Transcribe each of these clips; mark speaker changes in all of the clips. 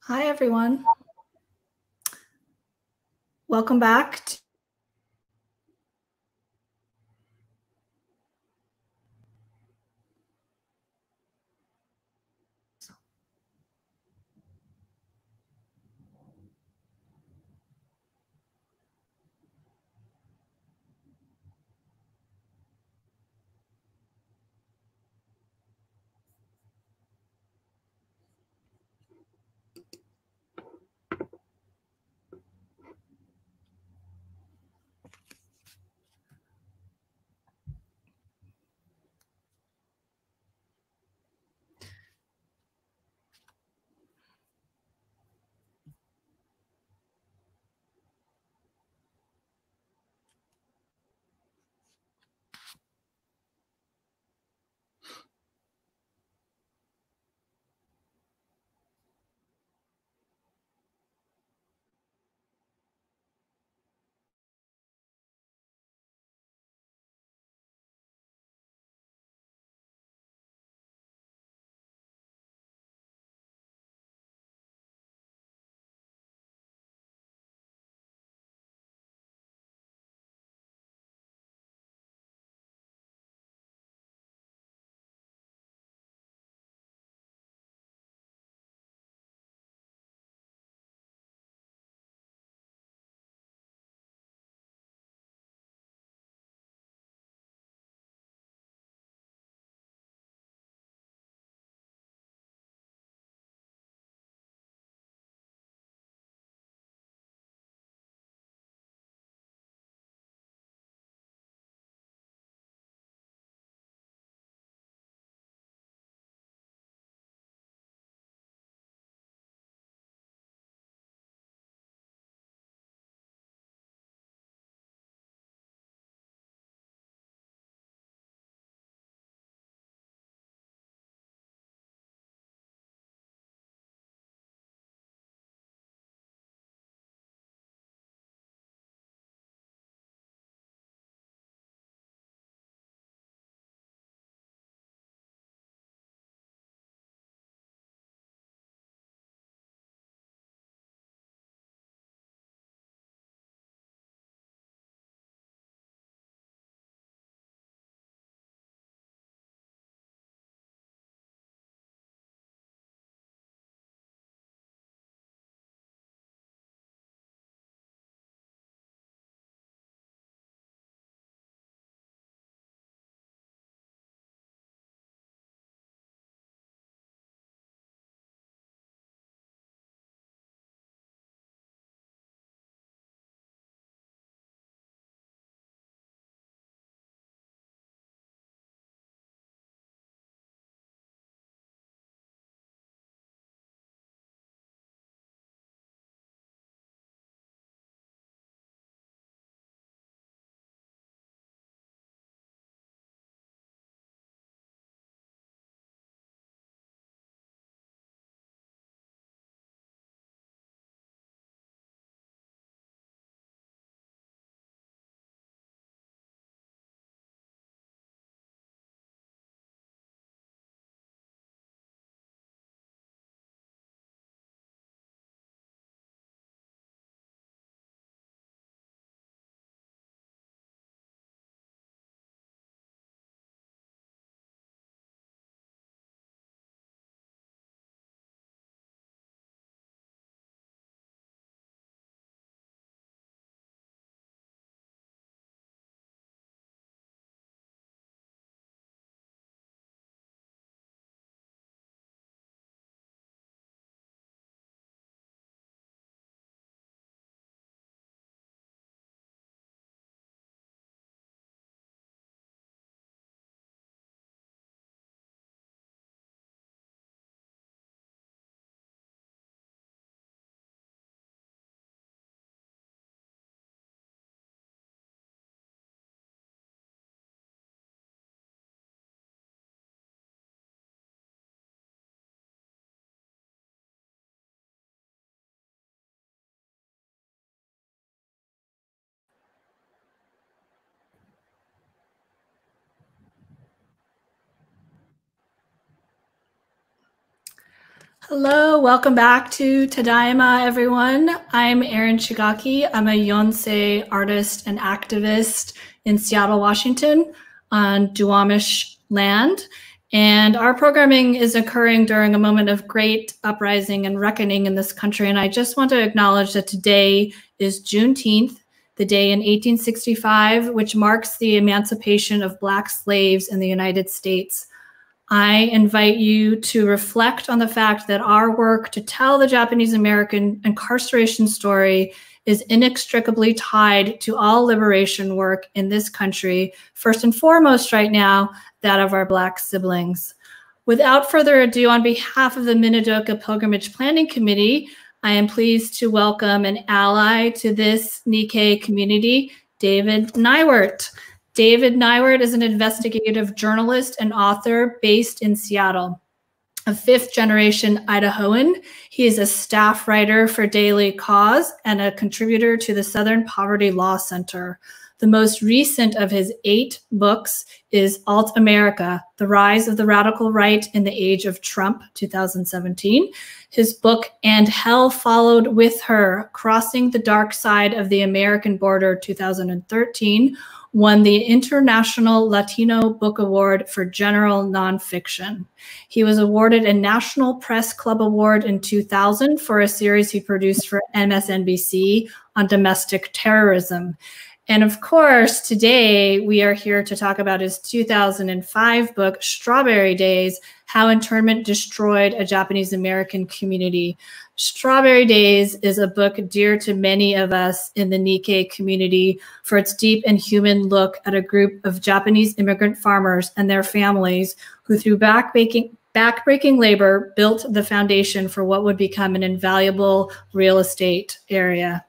Speaker 1: Hi, everyone. Welcome back. Hello, welcome back to Tadaima, everyone. I'm Erin Shigaki. I'm a Yonsei artist and activist in Seattle, Washington, on Duwamish land. And our programming is occurring during a moment of great uprising and reckoning in this country. And I just want to acknowledge that today is Juneteenth, the day in 1865, which marks the emancipation of Black slaves in the United States. I invite you to reflect on the fact that our work to tell the Japanese American incarceration story is inextricably tied to all liberation work in this country, first and foremost right now, that of our Black siblings. Without further ado, on behalf of the Minidoka Pilgrimage Planning Committee, I am pleased to welcome an ally to this Nikkei community, David Neiwert. David Neiwert is an investigative journalist and author based in Seattle. A fifth-generation Idahoan, he is a staff writer for Daily Cause and a contributor to the Southern Poverty Law Center. The most recent of his 8 books is Alt America, The Rise of the Radical Right in the Age of Trump, 2017. His book, And Hell Followed With Her, Crossing the Dark Side of the American Border, 2013, won the International Latino Book Award for General Nonfiction. He was awarded a National Press Club Award in 2000 for a series he produced for MSNBC on domestic terrorism. And of course, today we are here to talk about his 2005 book, Strawberry Days, How Internment Destroyed a Japanese American Community. Strawberry Days is a book dear to many of us in the Nikkei community for its deep and human look at a group of Japanese immigrant farmers and their families who, through backbreaking labor, built the foundation for what would become an invaluable real estate area.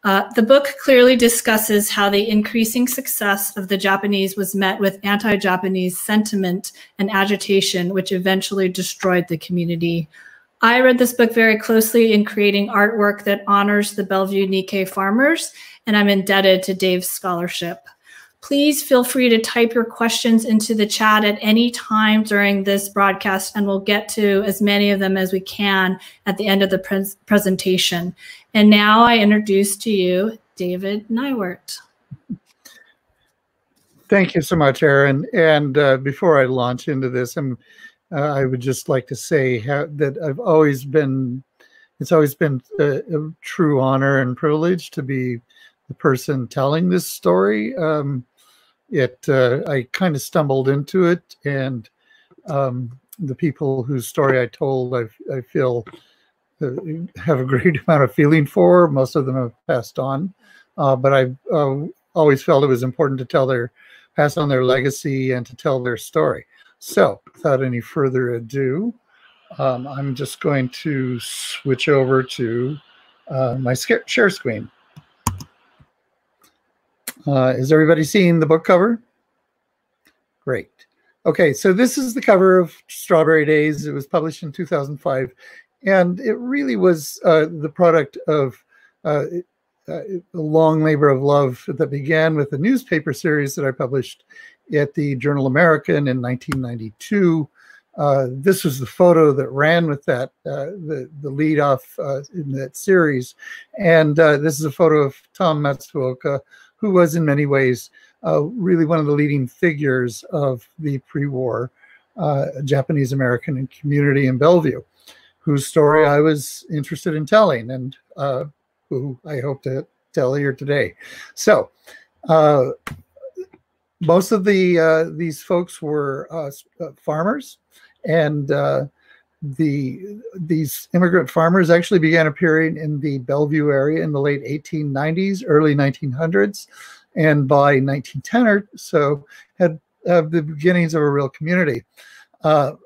Speaker 1: The book clearly discusses how the increasing success of the Japanese was met with anti-Japanese sentiment and agitation, which eventually destroyed the community. I read this book very closely in creating artwork that honors the Bellevue Nikkei farmers, and I'm indebted to Dave's scholarship. Please feel free to type your questions into the chat at any time during this broadcast, and we'll get to as many of them as we can at the end of the presentation. And now I introduce to you David Neiwert.
Speaker 2: Thank you so much, Erin. And before I launch into this, I would just like to say that it's always been a true honor and privilege to be the person telling this story. I kind of stumbled into it, and the people whose story I told, I feel have a great amount of feeling for. Most of them have passed on, but I've always felt it was important to pass on their legacy and to tell their story. So without any further ado, I'm just going to switch over to my share screen. Is everybody seeing the book cover? Great. Okay, so this is the cover of Strawberry Days. It was published in 2005, and it really was the product of a long labor of love that began with a newspaper series that I published at the Journal American in 1992. This was the photo that ran with that, the lead off in that series. And this is a photo of Tom Matsuoka, who was in many ways really one of the leading figures of the pre-war Japanese American community in Bellevue, whose story I was interested in telling, and who I hope to tell here today. So most of these folks were farmers, and these immigrant farmers actually began appearing in the Bellevue area in the late 1890s, early 1900s, and by 1910 or so had the beginnings of a real community. All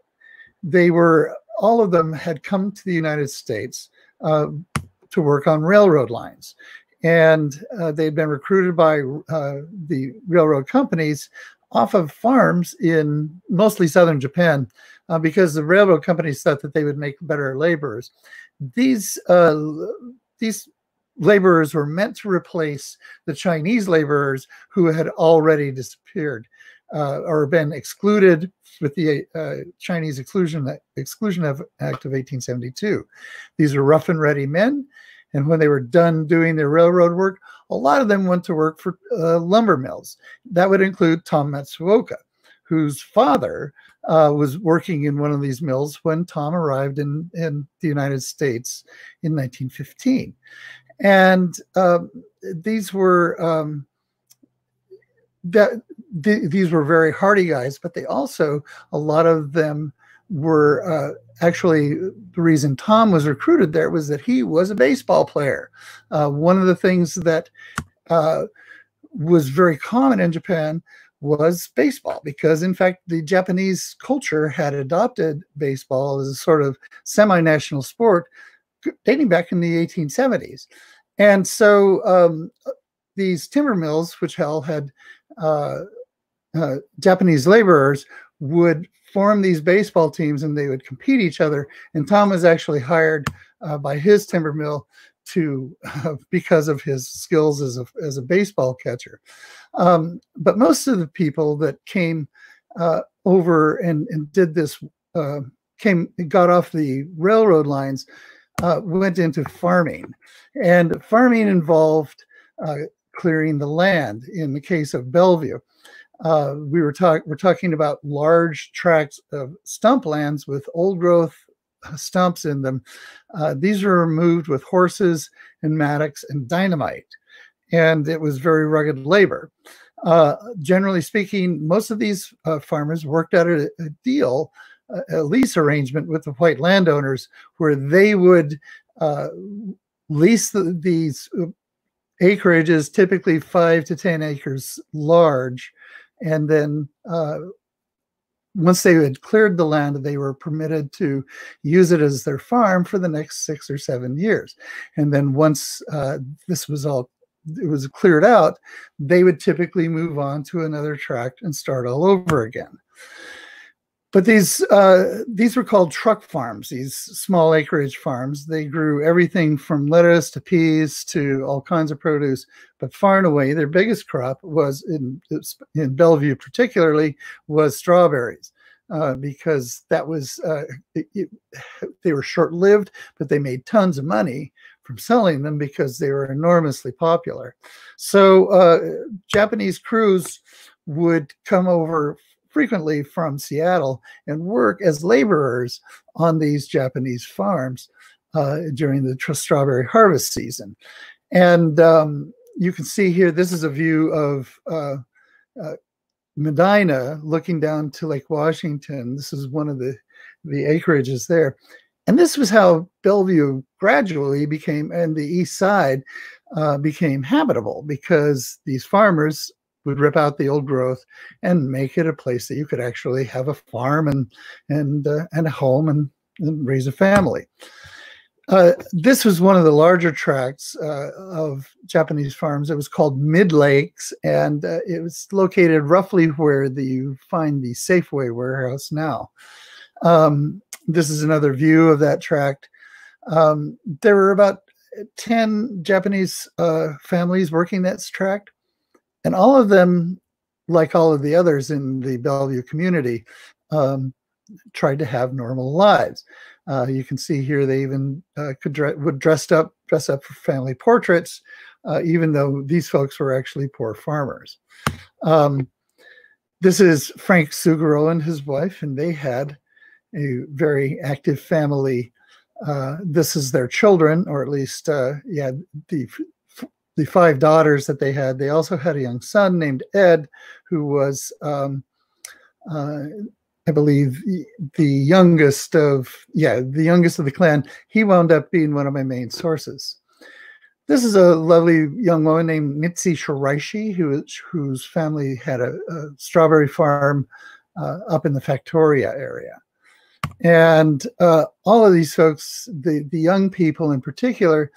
Speaker 2: of them had come to the United States to work on railroad lines. And they'd been recruited by the railroad companies off of farms in mostly southern Japan because the railroad companies thought that they would make better laborers. These laborers were meant to replace the Chinese laborers who had already disappeared. or been excluded with the Chinese Exclusion Act of 1872. These were rough and ready men, and when they were done doing their railroad work, a lot of them went to work for lumber mills. That would include Tom Matsuoka, whose father was working in one of these mills when Tom arrived in the United States in 1915. And these were these were very hardy guys, but they also, a lot of them were actually, the reason Tom was recruited there was that he was a baseball player. One of the things that was very common in Japan was baseball, because in fact the Japanese culture had adopted baseball as a sort of semi-national sport dating back in the 1870s. And so these timber mills, which all had Japanese laborers, would form these baseball teams and they would compete each other. And Tom was actually hired by his timber mill to because of his skills as a baseball catcher. But most of the people that came over and did this, got off the railroad lines, went into farming. And farming involved clearing the land. In the case of Bellevue, we're talking about large tracts of stump lands with old growth stumps in them. These were removed with horses and mattocks and dynamite, and it was very rugged labor. Generally speaking, most of these farmers worked out a deal, a lease arrangement with the white landowners, where they would lease these acreages, typically 5 to 10 acres large, and then once they had cleared the land, they were permitted to use it as their farm for the next 6 or 7 years. And then once this was all, it was cleared out, they would typically move on to another tract and start all over again. But these were called truck farms, these small acreage farms. They grew everything from lettuce to peas to all kinds of produce. But far and away, their biggest crop was, in Bellevue particularly, was strawberries, because that was, they were short-lived, but they made tons of money from selling them because they were enormously popular. So Japanese crews would come over frequently from Seattle and work as laborers on these Japanese farms during the strawberry harvest season. And you can see here, this is a view of Medina looking down to Lake Washington. This is one of the acreages there. And this was how Bellevue gradually became, and the east side became habitable, because these farmers would rip out the old growth and make it a place that you could actually have a farm and a home and raise a family. This was one of the larger tracts of Japanese farms. It was called Mid Lakes, and it was located roughly where you find the Safeway warehouse now. This is another view of that tract. There were about 10 Japanese families working that tract. And all of them, like all of the others in the Bellevue community, tried to have normal lives. You can see here they even would dress up for family portraits, even though these folks were actually poor farmers. This is Frank Suguro and his wife, and they had a very active family. This is their children, or at least, yeah, the 5 daughters that they had. They also had a young son named Ed, who was, I believe, the youngest of the clan. He wound up being one of my main sources. This is a lovely young woman named Mitzi Shiraishi, whose family had a strawberry farm up in the Factoria area. And all of these folks, the young people in particular,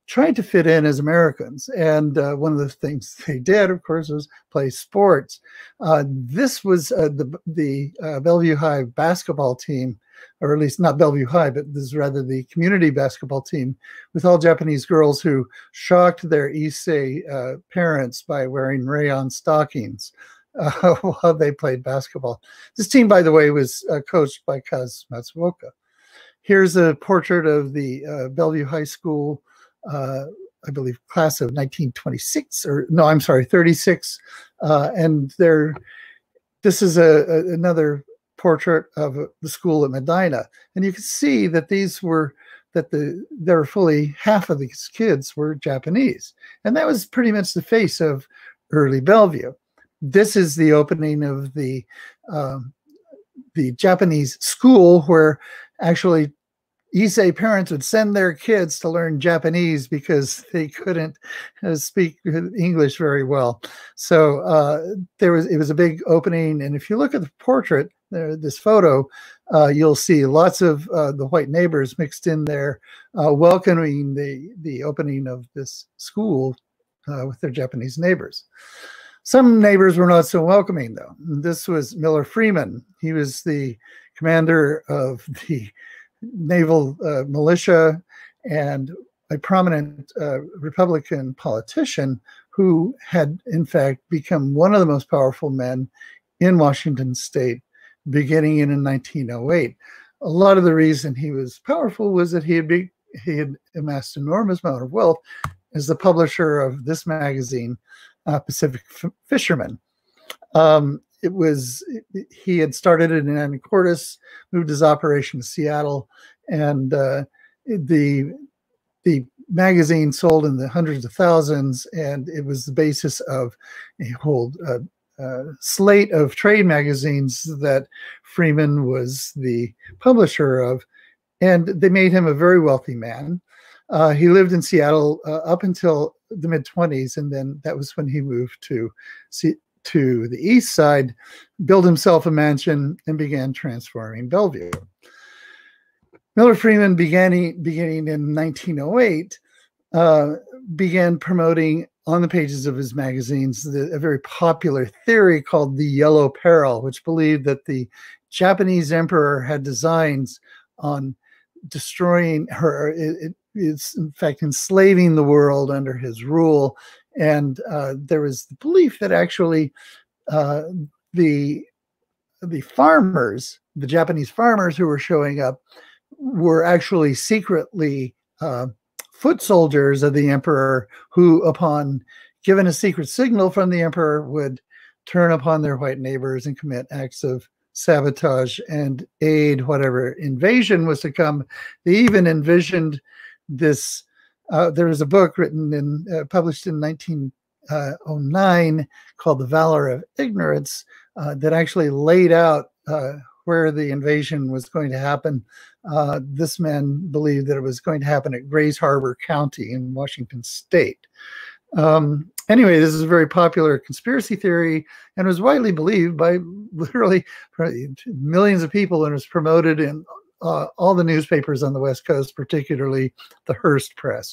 Speaker 2: tried to fit in as Americans. And one of the things they did, of course, was play sports. This was the Bellevue High basketball team, or at least not Bellevue High, but this is rather the community basketball team, with all Japanese girls who shocked their Issei parents by wearing rayon stockings while they played basketball. This team, by the way, was coached by Kaz Matsuoka. Here's a portrait of the Bellevue High School, I believe, class of 1926, or no, I'm sorry, 36. And this is another portrait of the school at Medina. And you can see that there were fully half of these kids were Japanese. And that was pretty much the face of early Bellevue. This is the opening of the Japanese school, where actually Issei parents would send their kids to learn Japanese because they couldn't speak English very well. So it was a big opening. And if you look at the portrait, this photo, you'll see lots of the white neighbors mixed in there, welcoming the opening of this school with their Japanese neighbors. Some neighbors were not so welcoming, though. This was Miller Freeman. He was the commander of the naval militia and a prominent Republican politician who had, in fact, become one of the most powerful men in Washington state beginning in 1908. A lot of the reason he was powerful was that he had amassed an enormous amount of wealth as the publisher of this magazine, Pacific Fisherman. He had started it in Anacortes, moved his operation to Seattle, and the magazine sold in the hundreds of thousands, and it was the basis of a whole slate of trade magazines that Freeman was the publisher of, and they made him a very wealthy man. He lived in Seattle up until the mid-20s, and then that was when he moved to the east side, built himself a mansion, and began transforming Bellevue. Miller Freeman, beginning in 1908, began promoting on the pages of his magazines a very popular theory called the Yellow Peril, which believed that the Japanese emperor had designs on destroying her. It's in fact enslaving the world under his rule. And there was the belief that actually the farmers, the Japanese farmers who were showing up, were actually secretly foot soldiers of the emperor, who, upon given a secret signal from the emperor, would turn upon their white neighbors and commit acts of sabotage and aid whatever invasion was to come. They even envisioned this. There was a book written published in 1909 called The Valor of Ignorance that actually laid out where the invasion was going to happen. This man believed that it was going to happen at Grays Harbor County in Washington state. Anyway, this is a very popular conspiracy theory and was widely believed by literally millions of people, and was promoted in all the newspapers on the West Coast, particularly the Hearst Press.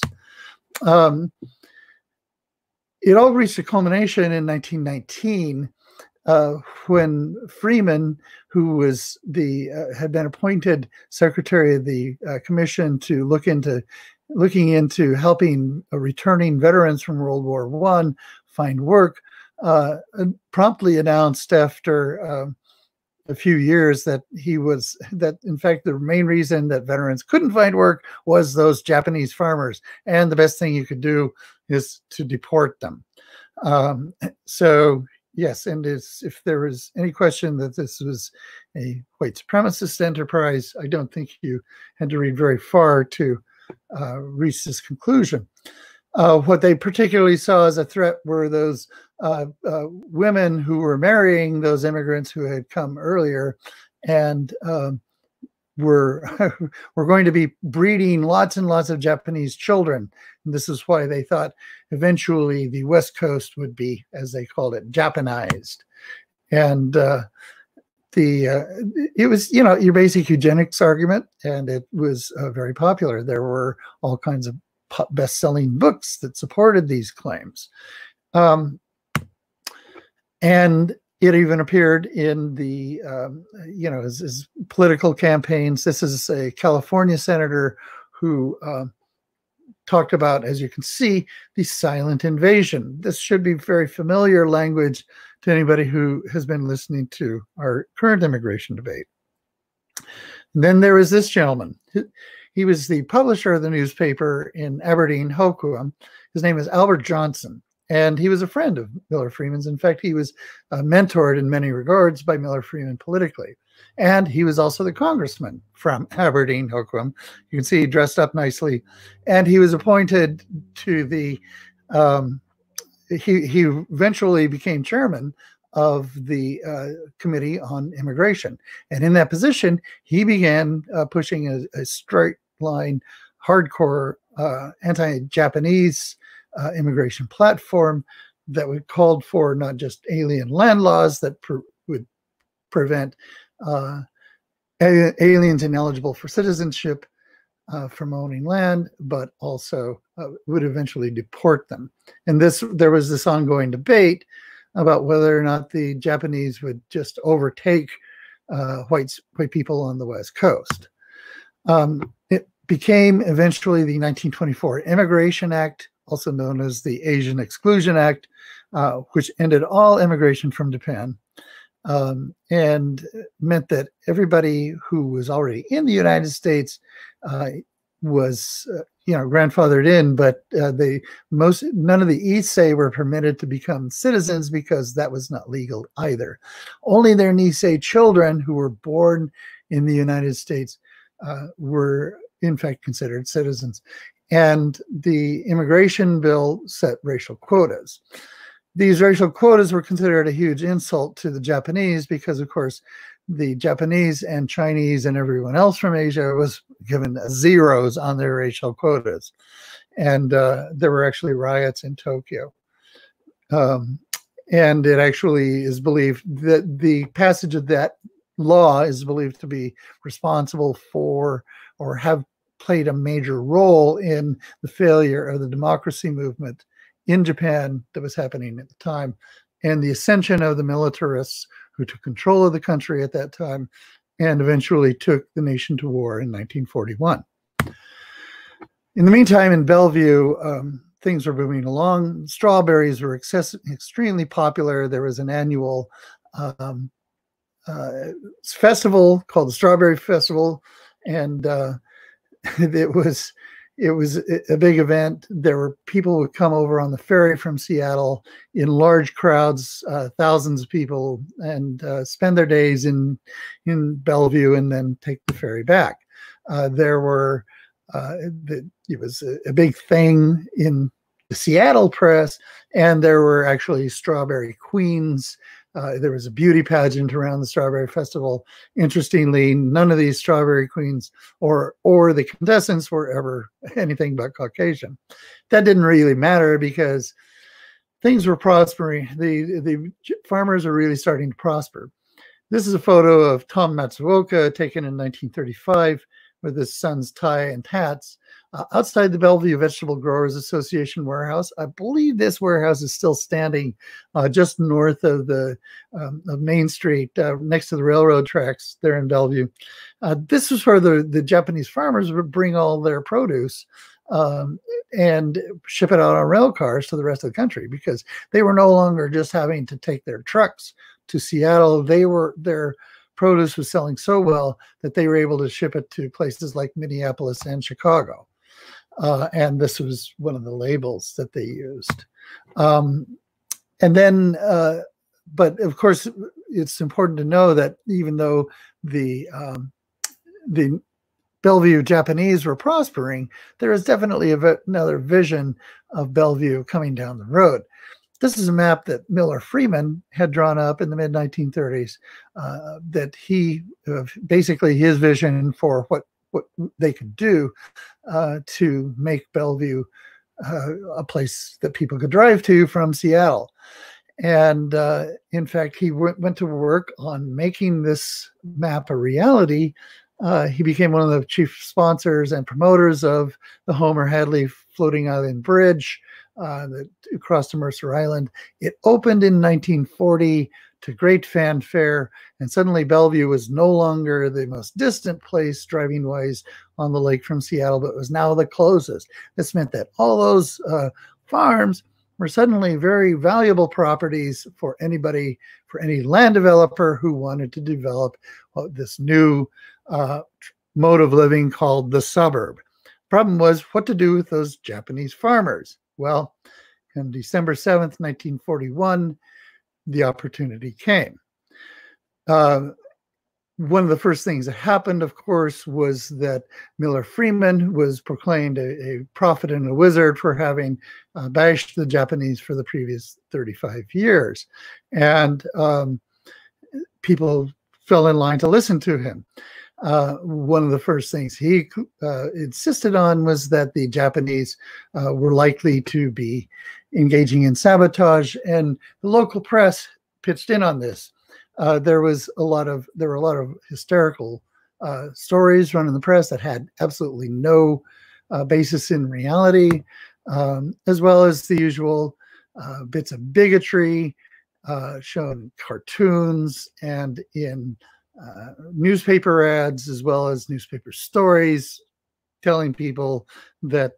Speaker 2: It all reached a culmination in 1919 when Freeman, who was had been appointed secretary of the commission to looking into helping returning veterans from World War I find work, promptly announced after a few years that in fact the main reason that veterans couldn't find work was those Japanese farmers, and the best thing you could do is to deport them. So yes, and if there was any question that this was a white supremacist enterprise, I don't think you had to read very far to reach this conclusion. What they particularly saw as a threat were those women who were marrying those immigrants who had come earlier, and were going to be breeding lots and lots of Japanese children. And this is why they thought eventually the West Coast would be, as they called it, Japanized. And it was, your basic eugenics argument, and it was very popular. There were all kinds of best-selling books that supported these claims. And it even appeared in the, his political campaigns. This is a California senator who talked about, as you can see, the silent invasion. This should be very familiar language to anybody who has been listening to our current immigration debate. And then there is this gentleman. He was the publisher of the newspaper in Aberdeen, Hoquiam. His name is Albert Johnson, and he was a friend of Miller Freeman's. In fact, he was mentored in many regards by Miller Freeman politically. And he was also the congressman from Aberdeen, Hoquiam. You can see he dressed up nicely. And he was appointed to the, he eventually became chairman of the Committee on Immigration. And in that position, he began pushing a straight line, hardcore anti-Japanese immigration platform that would called for not just alien land laws that would prevent aliens ineligible for citizenship from owning land, but also would eventually deport them. And there was this ongoing debate about whether or not the Japanese would just overtake white people on the West Coast. It became eventually the 1924 Immigration Act, also known as the Asian Exclusion Act, which ended all immigration from Japan. And meant that everybody who was already in the United States was, grandfathered in, but none of the Issei were permitted to become citizens because that was not legal either. Only their Nisei children who were born in the United States were in fact considered citizens. And the immigration bill set racial quotas. These racial quotas were considered a huge insult to the Japanese because, of course, the Japanese and Chinese and everyone else from Asia was given zeros on their racial quotas. And there were actually riots in Tokyo. And it actually is believed that the passage of that law is believed to be responsible for or have played a major role in the failure of the democracy movement in Japan that was happening at the time, and the ascension of the militarists who took control of the country at that time and eventually took the nation to war in 1941. In the meantime, in Bellevue, things were moving along. Strawberries were extremely popular. There was an annual festival called the Strawberry Festival, and it was a big event. There were people who would come over on the ferry from Seattle in large crowds, thousands of people, and spend their days in Bellevue and then take the ferry back. It was a big thing in the Seattle press, and there were actually strawberry queens. There was a beauty pageant around the Strawberry Festival. Interestingly, none of these strawberry queens or the contestants were ever anything but Caucasian. That didn't really matter because things were prospering. The farmers are really starting to prosper. This is a photo of Tom Matsuoka taken in 1935 with his son's tie and hats outside the Bellevue Vegetable Growers Association warehouse. I believe this warehouse is still standing just north of of Main Street, next to the railroad tracks there in Bellevue. This was where the Japanese farmers would bring all their produce and ship it out on rail cars to the rest of the country because they were no longer just having to take their trucks to Seattle. Their produce was selling so well that they were able to ship it to places like Minneapolis and Chicago. And this was one of the labels that they used. And then, but of course, it's important to know that even though the Bellevue Japanese were prospering, there is definitely another vision of Bellevue coming down the road. This is a map that Miller Freeman had drawn up in the mid-1930s, that he basically his vision for what they could do to make Bellevue a place that people could drive to from Seattle. And in fact, he went to work on making this map a reality. He became one of the chief sponsors and promoters of the Homer Hadley Floating Island Bridge that crossed to Mercer Island. It opened in 1940 to great fanfare, and suddenly Bellevue was no longer the most distant place driving-wise on the lake from Seattle, but was now the closest. This meant that all those farms were suddenly very valuable properties for anybody, for any land developer who wanted to develop this new mode of living called the suburb. Problem was what to do with those Japanese farmers. Well, on December 7th, 1941, the opportunity came. One of the first things that happened, of course, was that Miller Freeman was proclaimed a prophet and a wizard for having bashed the Japanese for the previous 35 years. And people fell in line to listen to him. One of the first things he insisted on was that the Japanese were likely to be engaging in sabotage, and the local press pitched in on this. There were a lot of hysterical stories run in the press that had absolutely no basis in reality, as well as the usual bits of bigotry shown in cartoons and in newspaper ads, as well as newspaper stories telling people that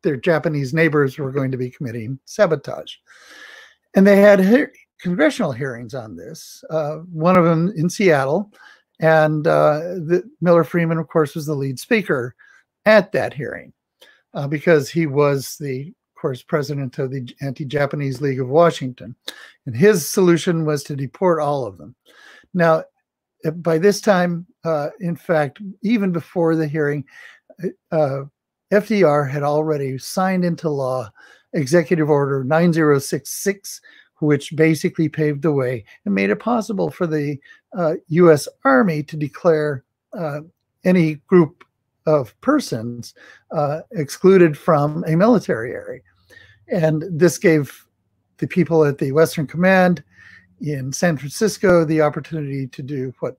Speaker 2: their Japanese neighbors were going to be committing sabotage. And they had congressional hearings on this, one of them in Seattle, and Miller Freeman, of course, was the lead speaker at that hearing because he was of course, president of the Anti-Japanese League of Washington. And his solution was to deport all of them. Now, by this time, in fact, even before the hearing, FDR had already signed into law Executive Order 9066, which basically paved the way and made it possible for the U.S. Army to declare any group of persons excluded from a military area. And this gave the people at the Western Command in San Francisco the opportunity to do what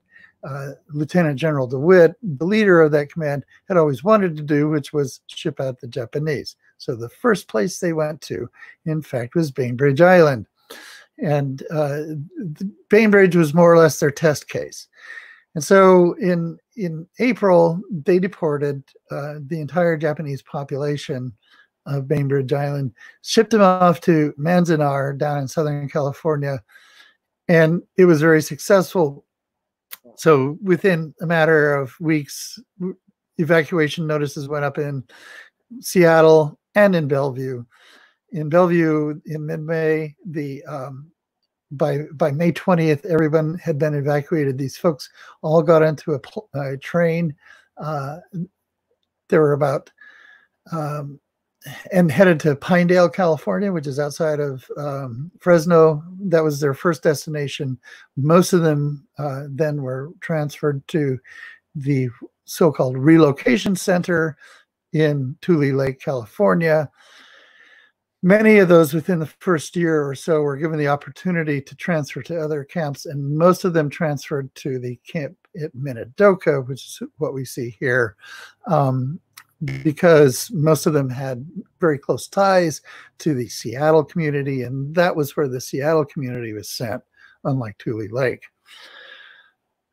Speaker 2: Lieutenant General DeWitt, the leader of that command, had always wanted to do, which was ship out the Japanese. So the first place they went to, in fact, was Bainbridge Island. And Bainbridge was more or less their test case. And so in April, they deported the entire Japanese population of Bainbridge Island, shipped them off to Manzanar down in Southern California, and it was very successful. So within a matter of weeks, evacuation notices went up in Seattle and in Bellevue. In Bellevue, in mid-May, by May 20th, everyone had been evacuated. These folks all got into a train. There were about and headed to Pinedale, California, which is outside of Fresno. That was their first destination. Most of them then were transferred to the so-called relocation center in Tule Lake, California. Many of those within the first year or so were given the opportunity to transfer to other camps, and most of them transferred to the camp at Minidoka, which is what we see here. Because most of them had very close ties to the Seattle community, and that was where the Seattle community was sent, unlike Tule Lake.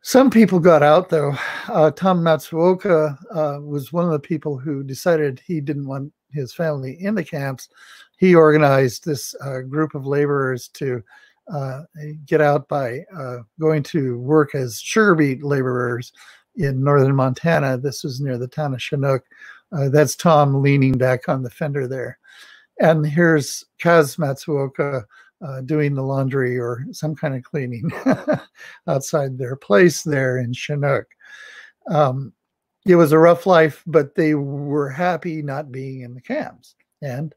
Speaker 2: Some people got out, though. Tom Matsuoka was one of the people who decided he didn't want his family in the camps. He organized this group of laborers to get out by going to work as sugar beet laborers in northern Montana. This was near the town of Chinook. That's Tom leaning back on the fender there. And here's Kaz Matsuoka doing the laundry or some kind of cleaning outside their place there in Chinook. It was a rough life, but they were happy not being in the camps. And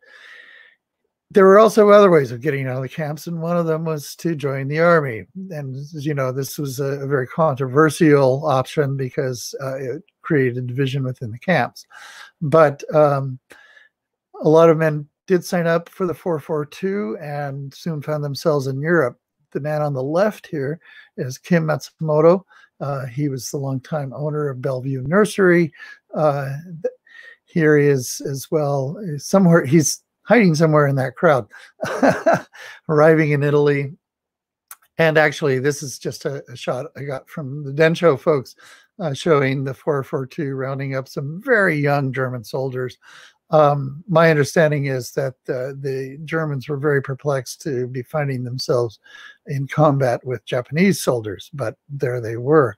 Speaker 2: there were also other ways of getting out of the camps, and one of them was to join the army. And as you know, this was a very controversial option because it created division within the camps. But a lot of men did sign up for the 442 and soon found themselves in Europe. The man on the left here is Kim Matsumoto. He was the longtime owner of Bellevue Nursery. Here he is as well. Somewhere he's hiding somewhere in that crowd, arriving in Italy And actually, this is just a shot I got from the Densho folks showing the 442 rounding up some very young German soldiers. My understanding is that the Germans were very perplexed to be finding themselves in combat with Japanese soldiers, but there they were.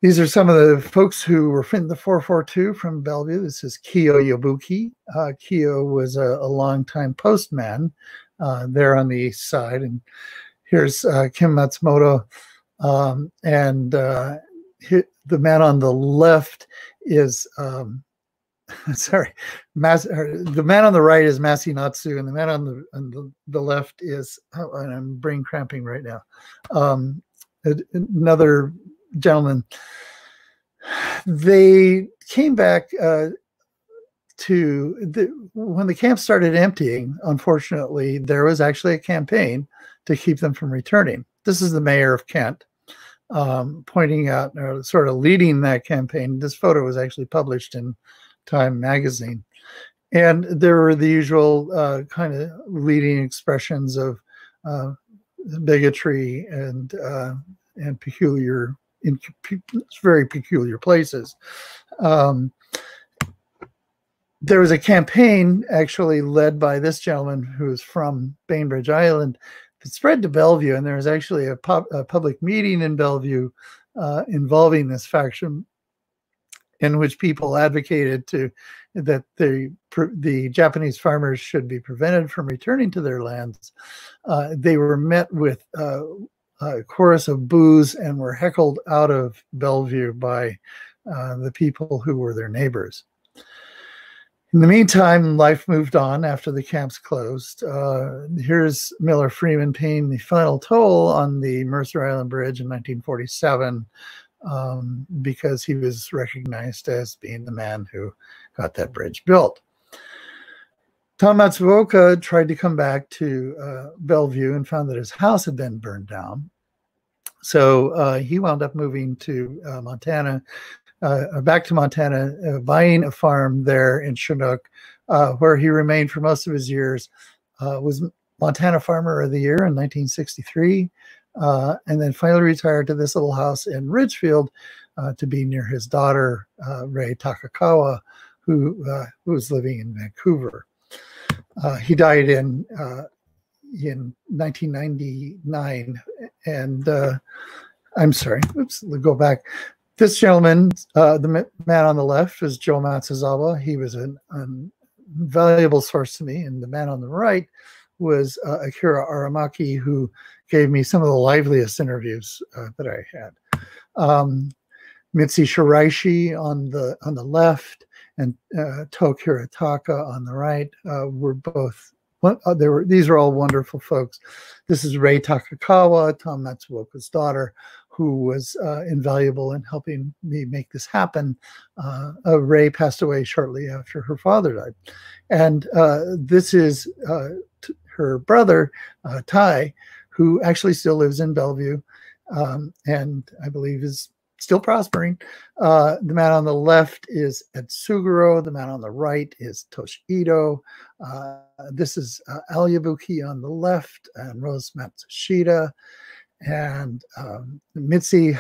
Speaker 2: These are some of the folks who were in the 442 from Bellevue. This is Kiyo Yobuki. Kiyo was a longtime postman there on the east side. And here's Kim Matsumoto. And the man on the left is, sorry, the man on the right is Masinatsu, and the man on the left is, oh, and I'm brain cramping right now, another gentleman. They came back when the camp started emptying. Unfortunately, there was actually a campaign to keep them from returning. This is the mayor of Kent pointing out, or sort of leading that campaign. This photo was actually published in Time magazine. And there were the usual kind of leading expressions of bigotry and peculiar, in very peculiar places. There was a campaign actually led by this gentleman who was from Bainbridge Island that spread to Bellevue, and there was actually a public meeting in Bellevue involving this faction, in which people advocated that the Japanese farmers should be prevented from returning to their lands. They were met with a chorus of boos and were heckled out of Bellevue by the people who were their neighbors. In the meantime, life moved on after the camps closed. Here's Miller Freeman paying the final toll on the Mercer Island Bridge in 1947 because he was recognized as being the man who got that bridge built. Tom Matsuoka tried to come back to Bellevue and found that his house had been burned down. So he wound up moving to Montana, back to Montana, buying a farm there in Chinook, where he remained for most of his years, was Montana Farmer of the Year in 1963, and then finally retired to this little house in Ridgefield to be near his daughter, Ray Takakawa, who was living in Vancouver. He died in 1999, and I'm sorry, oops, let's go back. This gentleman, the man on the left, is Joe Matsuzawa. He was an invaluable source to me. And the man on the right was Akira Aramaki, who gave me some of the liveliest interviews that I had. Mitzi Shiraishi on the left and To Kirataka on the right were both. These are all wonderful folks. This is Ray Takakawa, Tom Matsuoka's daughter, who was invaluable in helping me make this happen. Ray passed away shortly after her father died. And this is her brother, Tai, who actually still lives in Bellevue and I believe is still prospering. The man on the left is Ed Suguro. The man on the right is Toshi Ito. This is Al Yabuki on the left and Rose Matsushita. And Mitzi,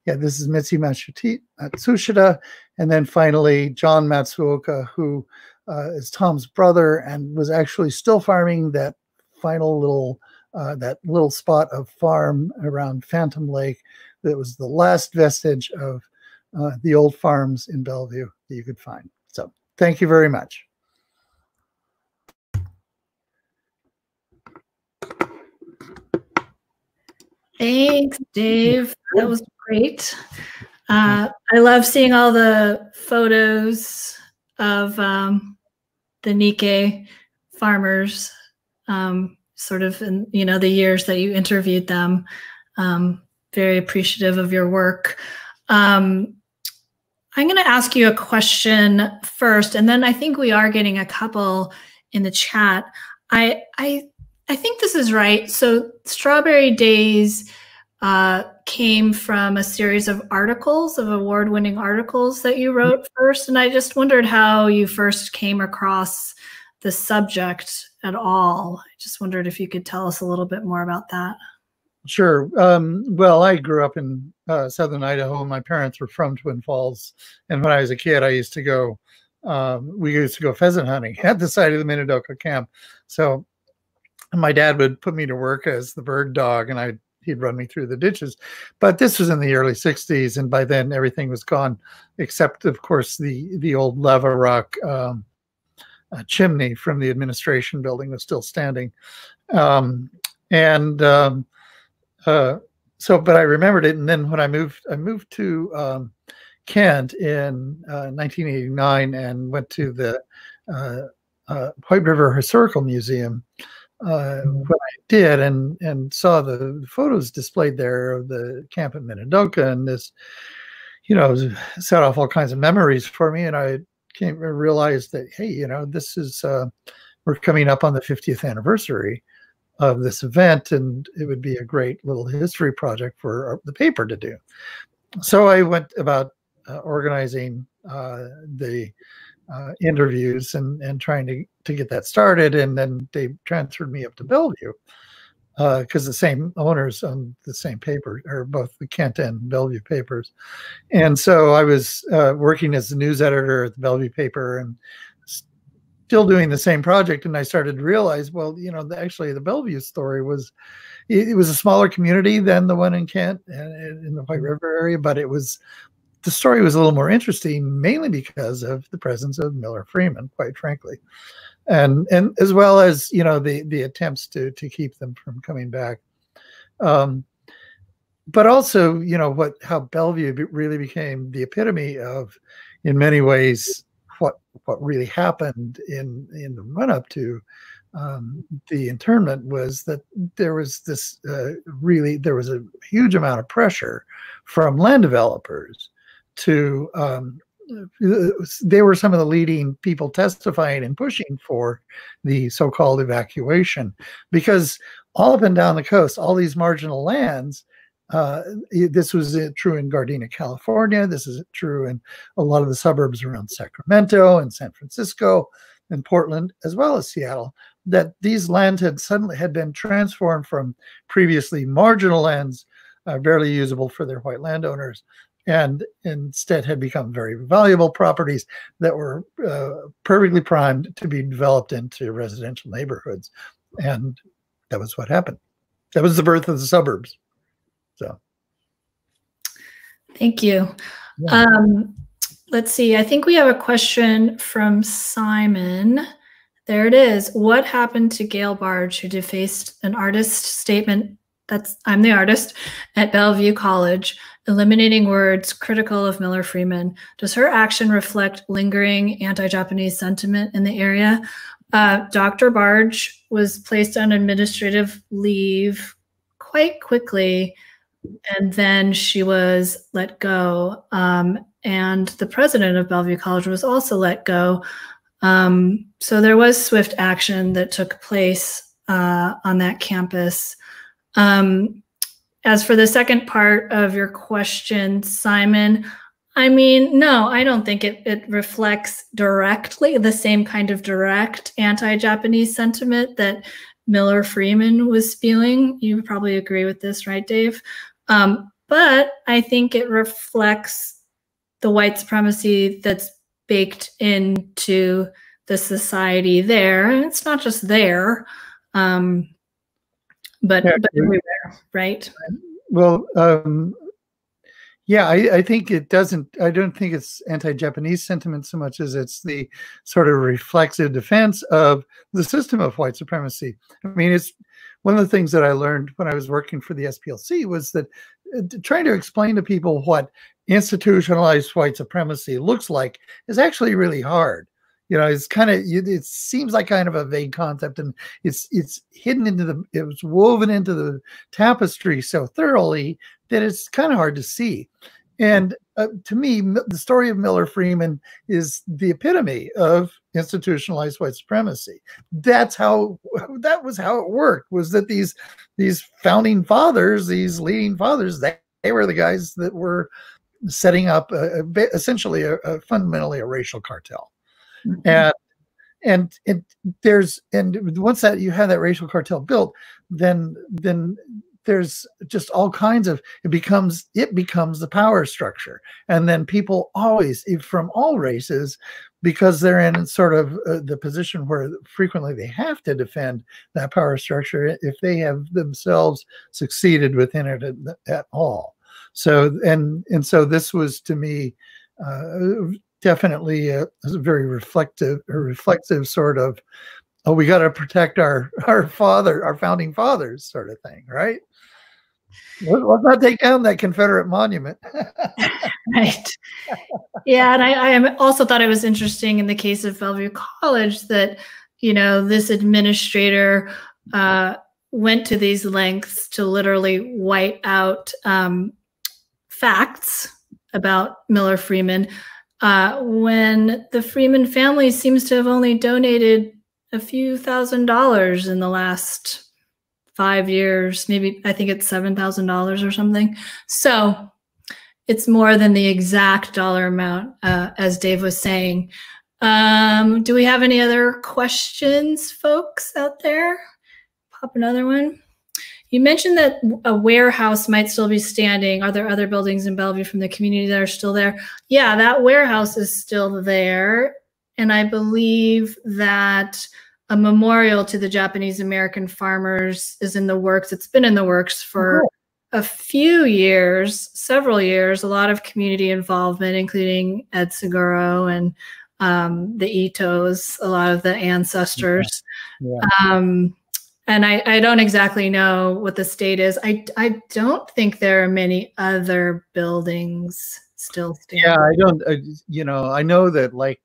Speaker 2: this is Mitzi Matsushita. And then finally, John Matsuoka, who is Tom's brother and was actually still farming that final little spot of farm around Phantom Lake that was the last vestige of the old farms in Bellevue that you could find. So thank you very much.
Speaker 1: Thanks, Dave. That was great. I love seeing all the photos of the Nikkei farmers, sort of in the years that you interviewed them. Very appreciative of your work. I'm going to ask you a question first, and then I think we are getting a couple in the chat. I think this is right. So Strawberry Days came from a series of articles, of award-winning articles that you wrote first. And I just wondered how you first came across the subject at all. I just wondered if you could tell us a little bit more about that.
Speaker 2: Sure. Well, I grew up in southern Idaho. My parents were from Twin Falls, and when I was a kid, I used to go. We used to go pheasant hunting at the site of the Minidoka camp. So my dad would put me to work as the bird dog, and he'd run me through the ditches. But this was in the early '60s, and by then everything was gone, except of course the old lava rock chimney from the administration building was still standing, but I remembered it. And then when I moved to Kent in 1989 and went to the White River Historical Museum. When I did and saw the photos displayed there of the camp at Minidoka, and this, set off all kinds of memories for me. And I realized that, hey, this is, we're coming up on the 50th anniversary of this event, and it would be a great little history project for the paper to do. So I went about organizing the interviews and trying to get that started, and then they transferred me up to Bellevue because the same owners own the same paper, or both the Kent and Bellevue papers. And so I was working as the news editor at the Bellevue paper and still doing the same project. And I started to realize, well, actually the Bellevue story was, it was a smaller community than the one in Kent and in the White River area, but the story was a little more interesting, mainly because of the presence of Miller Freeman, quite frankly. And as well as, the attempts to keep them from coming back. But also, how Bellevue really became the epitome of, in many ways, what really happened in the run-up to the internment was that there was this there was a huge amount of pressure from land developers to they were some of the leading people testifying and pushing for the so-called evacuation, because all up and down the coast, all these marginal lands, this was true in Gardena, California. This is true in a lot of the suburbs around Sacramento and San Francisco and Portland, as well as Seattle, that these lands had suddenly been transformed from previously marginal lands, barely usable for their white landowners, and instead had become very valuable properties that were perfectly primed to be developed into residential neighborhoods. And that was what happened. That was the birth of the suburbs. So,
Speaker 1: thank you. Yeah. Let's see. I think we have a question from Simon. There it is. What happened to Gail Barge, who defaced an artist statement that's "I'm the artist" at Bellevue College, eliminating words critical of Miller Freeman? Does her action reflect lingering anti-Japanese sentiment in the area? Dr. Barge was placed on administrative leave quite quickly, and then she was let go. And the president of Bellevue College was also let go. So there was swift action that took place on that campus. As for the second part of your question, Simon, I mean, no, I don't think it reflects directly the same kind of direct anti-Japanese sentiment that Miller Freeman was spewing. You probably agree with this, right, Dave? But I think it reflects the white supremacy that's baked into the society there. And it's not just there, but everywhere, right?
Speaker 2: Well, yeah, I think it doesn't, I don't think it's anti-Japanese sentiment so much as it's the sort of reflexive defense of the system of white supremacy. I mean, it's one of the things that I learned when I was working for the SPLC was that trying to explain to people what institutionalized white supremacy looks like is actually really hard. It's kind of, it seems like kind of a vague concept, and it's hidden into it was woven into the tapestry so thoroughly that it's kind of hard to see. And to me, the story of Miller Freeman is the epitome of institutionalized white supremacy. That was how it worked, was that these founding fathers, these leading fathers, they were the guys that were setting up essentially fundamentally a racial cartel. Mm-hmm. and there's, and once that you have that racial cartel built, then there's just all kinds of, it becomes the power structure. And then people always, from all races, because they're in sort of the position where frequently they have to defend that power structure if they have themselves succeeded within it at all. So, and so this was, to me, definitely a very reflective sort of, oh, we got to protect our founding fathers sort of thing, right? Let's not take down that Confederate monument.
Speaker 1: Right. Yeah, and I also thought it was interesting in the case of Bellevue College that, you know, this administrator went to these lengths to literally white out facts about Miller Freeman, when the Freeman family seems to have only donated a few $1,000s in the last 5 years. Maybe, I think it's $7,000 or something. So it's more than the exact dollar amount, as Dave was saying. Do we have any other questions, folks out there? Pop another one. You mentioned that a warehouse might still be standing. Are there other buildings in Bellevue from the community that are still there? Yeah, that warehouse is still there. And I believe that a memorial to the Japanese American farmers is in the works. It's been in the works for a few years, several years, a lot of community involvement, including Ed Seguro and the Itos, a lot of the ancestors. Yeah. And I don't exactly know what the state is. I don't think there are many other buildings still standing.
Speaker 2: Yeah, I don't, you know, I know that like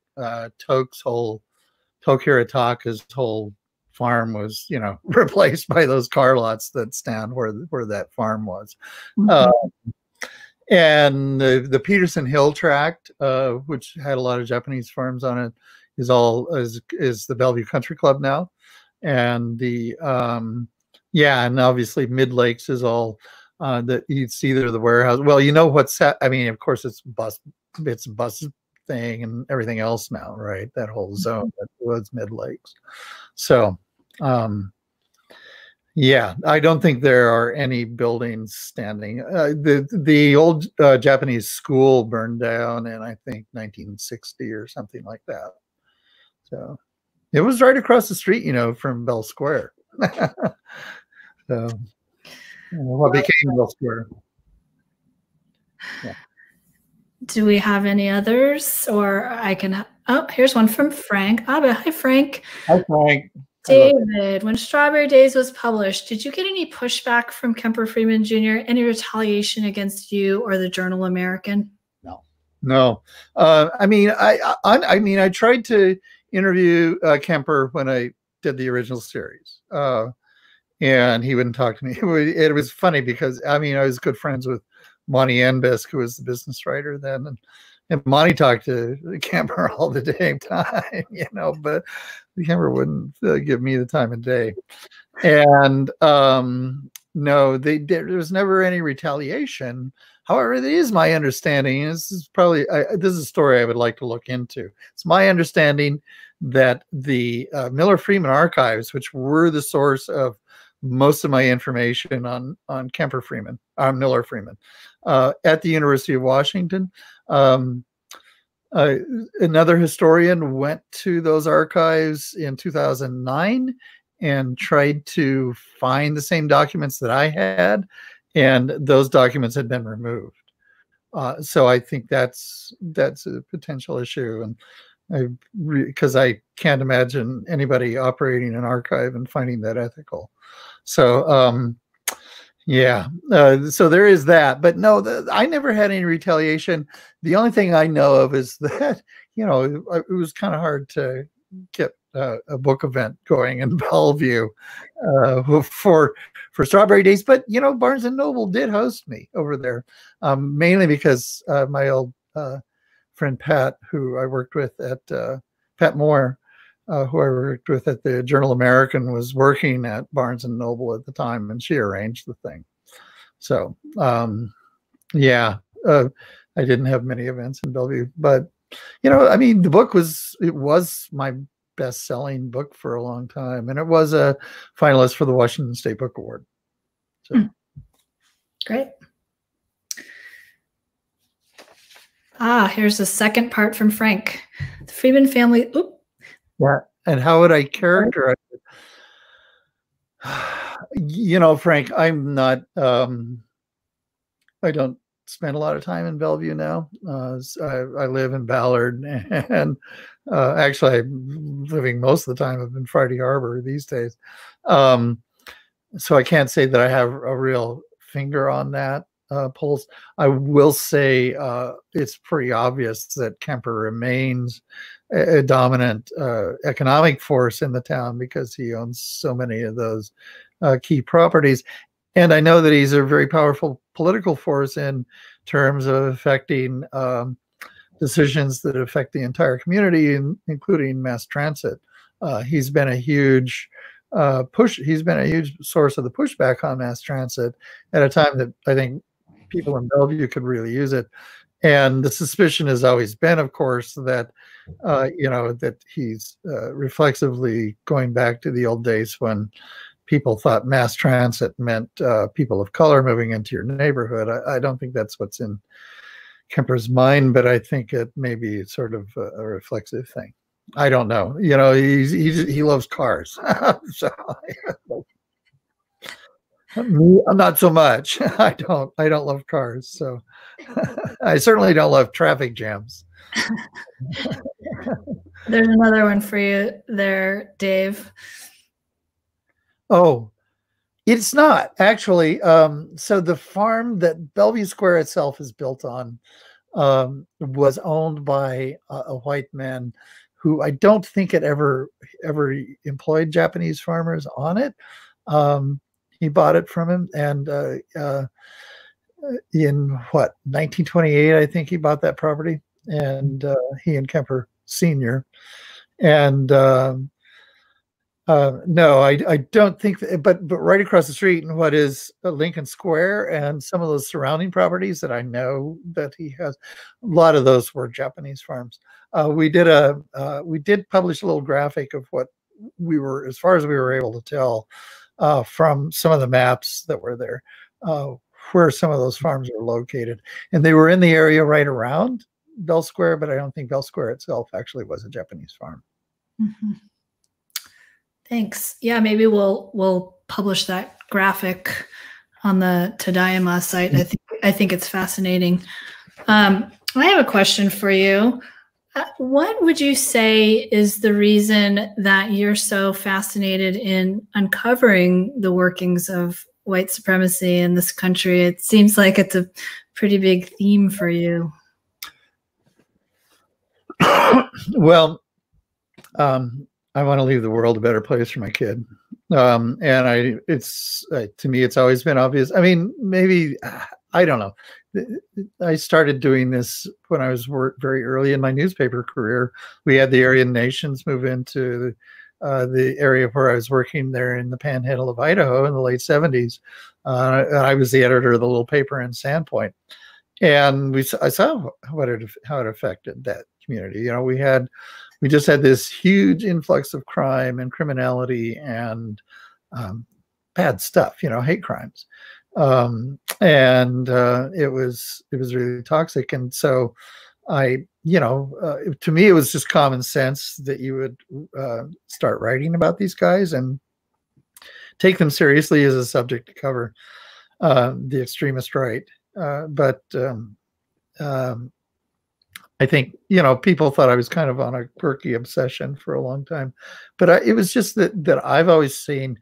Speaker 2: Tokirataka's whole farm was, you know, replaced by those car lots that stand where that farm was. Mm-hmm. And the Peterson Hill tract, which had a lot of Japanese farms on it, is the Bellevue Country Club now. And the yeah, and obviously Mid Lakes is all that it's either the warehouse. Well, you know what's I mean, of course it's bus thing and everything else now, right? That whole zone that was Mid Lakes. So yeah, I don't think there are any buildings standing. The old Japanese school burned down in, I think, 1960 or something like that. So it was right across the street, you know, from Bell Square. So what became Bell Square. Yeah.
Speaker 1: Do we have any others? Or I can, oh, here's one from Frank. Hi, Frank.
Speaker 2: Hi, Frank.
Speaker 1: David, when Strawberry Days was published, did you get any pushback from Kemper Freeman Jr., any retaliation against you or the Journal American?
Speaker 2: No. I mean, I tried to interview Kemper when I did the original series, and he wouldn't talk to me. It was funny because, I mean, I was good friends with Monty Enbisk, who was the business writer then, and Monty talked to Kemper all the damn time, you know, but Kemper wouldn't give me the time of day. And no, there was never any retaliation. However, it is my understanding, and this is probably, this is a story I would like to look into. It's my understanding that the Miller Freeman archives, which were the source of most of my information on Kemper Freeman, Miller Freeman, at the University of Washington, another historian went to those archives in 2009 and tried to find the same documents that I had, and those documents had been removed. So I think that's a potential issue, and because I can't imagine anybody operating an archive and finding that ethical. So yeah, so there is that. But no, I never had any retaliation. The only thing I know of is that, you know, it was kind of hard to get a book event going in Bellevue for Strawberry Days. But, you know, Barnes & Noble did host me over there, mainly because my old friend Pat, who I worked with at Pat Moore, who I worked with at the Journal American, was working at Barnes & Noble at the time, and she arranged the thing. So, yeah, I didn't have many events in Bellevue, but, you know, I mean, the book was my best-selling book for a long time, and it was a finalist for the Washington State Book Award. So.
Speaker 1: Great. Here's the second part from Frank. The Freeman family. Oop.
Speaker 2: Yeah, and how would I characterize it? You know, Frank, I'm not. I don't spend a lot of time in Bellevue now. I live in Ballard, and actually, I'm living most of the time up in Friday Harbor these days. So I can't say that I have a real finger on that pulse. I will say it's pretty obvious that Kemper remains a dominant economic force in the town because he owns so many of those key properties. And I know that he's a very powerful political force in terms of affecting decisions that affect the entire community, including mass transit. He's been a huge he's been a huge source of the pushback on mass transit at a time that I think people in Bellevue could really use it. And the suspicion has always been, of course, that that he's reflexively going back to the old days when people thought mass transit meant people of color moving into your neighborhood. I don't think that's what's in Kemper's mind, but I think it may be sort of a reflexive thing. I don't know. You know, he loves cars. So me, not so much. I don't love cars. So I certainly don't love traffic jams.
Speaker 1: There's another one for you there, Dave.
Speaker 2: Oh, it's not actually. So the farm that Bellevue Square itself is built on was owned by a white man who I don't think had ever employed Japanese farmers on it. He bought it from him, and in 1928, I think he bought that property, and he and Kemper Sr. And no, I don't think that, but right across the street in what is Lincoln Square and some of those surrounding properties that I know that he has, a lot of those were Japanese farms. We did publish a little graphic of what we were, as far as we were able to tell, from some of the maps that were there, where some of those farms are located. And they were in the area right around Bell Square, but I don't think Bell Square itself actually was a Japanese farm.
Speaker 1: Mm-hmm. Thanks. Yeah, maybe we'll publish that graphic on the Tadaima site. I think it's fascinating. I have a question for you. What would you say is the reason that you're so fascinated in uncovering the workings of white supremacy in this country? It seems like it's a pretty big theme for you.
Speaker 2: Well, I want to leave the world a better place for my kid. And to me, it's always been obvious. I mean, maybe, I don't know. I started doing this when I was very early in my newspaper career. We had the Aryan Nations move into the area where I was working there in the panhandle of Idaho in the late 70s. I was the editor of the little paper in Sandpoint. And I saw how it affected that community. You know, we just had this huge influx of crime and criminality and bad stuff, you know, hate crimes. It was really toxic. And so to me, it was just common sense that you would start writing about these guys and take them seriously as a subject to cover, the extremist right. But I think, people thought I was kind of on a quirky obsession for a long time, but it was just that I've always seen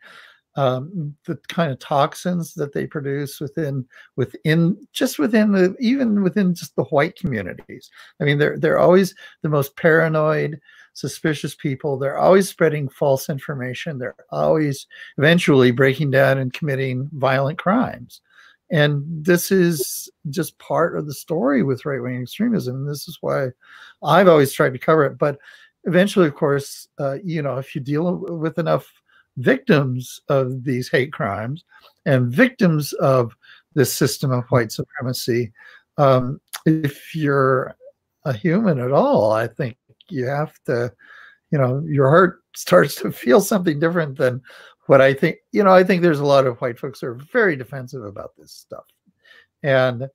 Speaker 2: the kind of toxins that they produce even within just the white communities. I mean, they're always the most paranoid, suspicious people. They're always spreading false information. They're always eventually breaking down and committing violent crimes. And this is just part of the story with right-wing extremism. And this is why I've always tried to cover it. But eventually, of course, if you deal with enough victims of these hate crimes and victims of this system of white supremacy, if you're a human at all, I think you have to your heart starts to feel something different than what I think. I think there's a lot of white folks who are very defensive about this stuff. And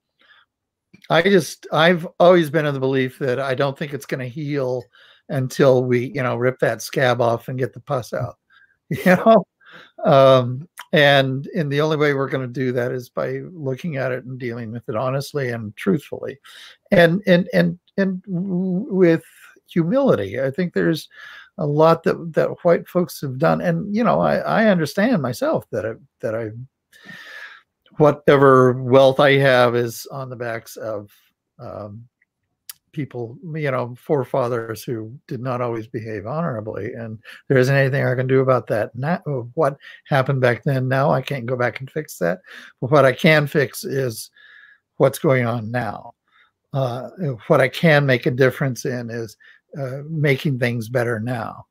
Speaker 2: I've always been of the belief that I don't think it's going to heal until we, rip that scab off and get the pus out, and the only way we're going to do that is by looking at it and dealing with it honestly and truthfully, and with humility. I think there's a lot that white folks have done, and I understand myself that I whatever wealth I have is on the backs of people, forefathers who did not always behave honorably, and there isn't anything I can do about that. Now, what happened back then, now I can't go back and fix that. But what I can fix is what's going on now. What I can make a difference in is making things better now.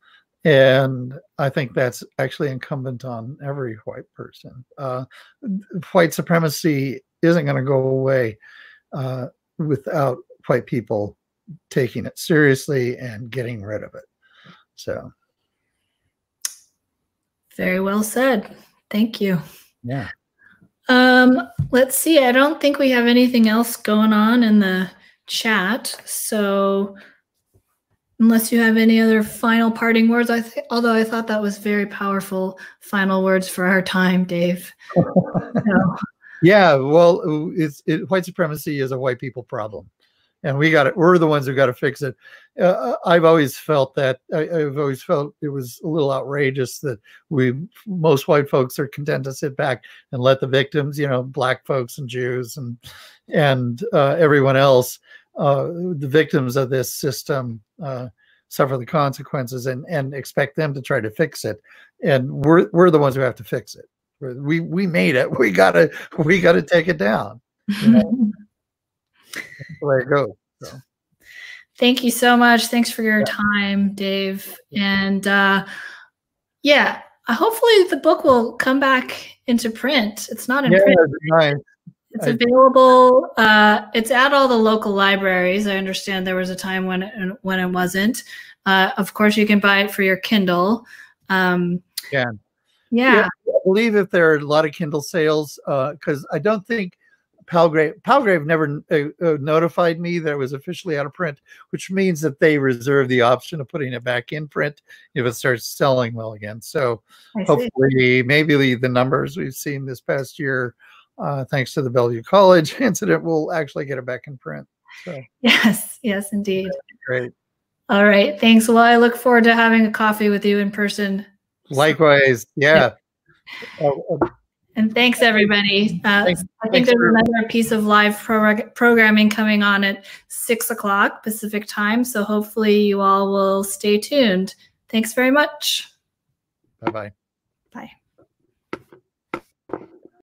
Speaker 2: And I think that's actually incumbent on every white person. White supremacy isn't going to go away without white people taking it seriously and getting rid of it. So.
Speaker 1: Very well said. Thank you.
Speaker 2: Yeah.
Speaker 1: Let's see. I don't think we have anything else going on in the chat. So unless you have any other final parting words, although I thought that was very powerful final words for our time, Dave. So.
Speaker 2: Yeah, well, white supremacy is a white people problem, and we're the ones who got to fix it. I've always felt that. I've always felt it was a little outrageous that most white folks are content to sit back and let the victims, black folks and Jews and everyone else, the victims of this system, suffer the consequences and expect them to try to fix it. And we're the ones who have to fix it. We made it. We gotta take it down. That's the way it goes. So.
Speaker 1: Thank you so much. Thanks for your time, Dave. And yeah, hopefully the book will come back into print. It's not in print.
Speaker 2: Nice.
Speaker 1: It's available. It's at all the local libraries. I understand there was a time when it wasn't. Of course, you can buy it for your Kindle. Yeah.
Speaker 2: I believe if there are a lot of Kindle sales, because I don't think Palgrave never notified me that it was officially out of print, which means that they reserve the option of putting it back in print if it starts selling well again. So hopefully, maybe the numbers we've seen this past year, thanks to the Bellevue College incident, will actually get it back in print. So.
Speaker 1: Yes, indeed.
Speaker 2: Great.
Speaker 1: All right. Thanks. Well, I look forward to having a coffee with you in person.
Speaker 2: Likewise. Yeah.
Speaker 1: And thanks, everybody. I think there's another piece of live programming coming on at 6 o'clock Pacific time. So hopefully you all will stay tuned. Thanks very much.
Speaker 2: Bye-bye.